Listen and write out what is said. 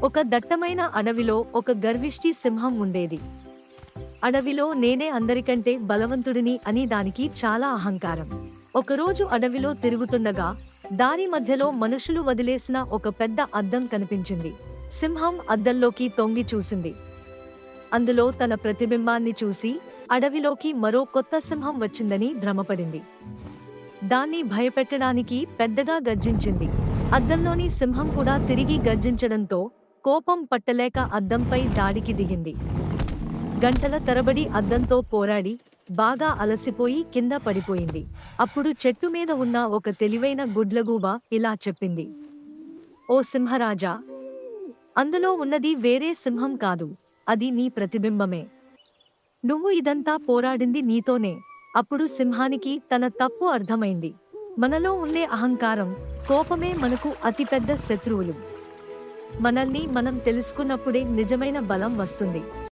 ఒక దట్టమైన అడవిలో ఒక గర్విష్టి సింహం ఉండేది. అడవిలో నేనే అందరికంటే బలవంతుడిని అని దానికి చాలా అహంకారం. ఒకరోజు అడవిలో తిరుగుతుండగా దారి మధ్యలో మనుషులు వదిలేసిన ఒక పెద్ద అద్దం కనిపించింది. సింహం అద్దంలోకి తొంగి చూసింది. అందులో తన ప్రతిబింబాన్ని చూసి అడవిలోకి మరో కొత్త సింహం వచ్చిందని భ్రమపడింది. దాన్ని భయపెట్టడానికి పెద్దగా గర్జించింది. అద్దంలోని సింహం కూడా తిరిగి గర్జించడంతో కోపం పట్టలేక అద్దంపై దాడికి దిగింది. గంటల తరబడి అద్దంతో పోరాడి బాగా అలసిపోయి కింద పడిపోయింది. అప్పుడు చెట్టు మీద ఉన్న ఒక తెలివైన గుడ్లగూబ ఇలా చెప్పింది: ఓ సింహరాజా, అందులో ఉన్నది వేరే సింహం కాదు, అది నీ ప్రతిబింబమే. నువ్వు ఇదంతా పోరాడింది నీతోనే. అప్పుడు సింహానికి తన తప్పు అర్థమైంది. మనలో ఉండే అహంకారం, కోపమే మనకు అతిపెద్ద శత్రువులు. మనల్ని మనం తెలుసుకున్నప్పుడే నిజమైన బలం వస్తుంది.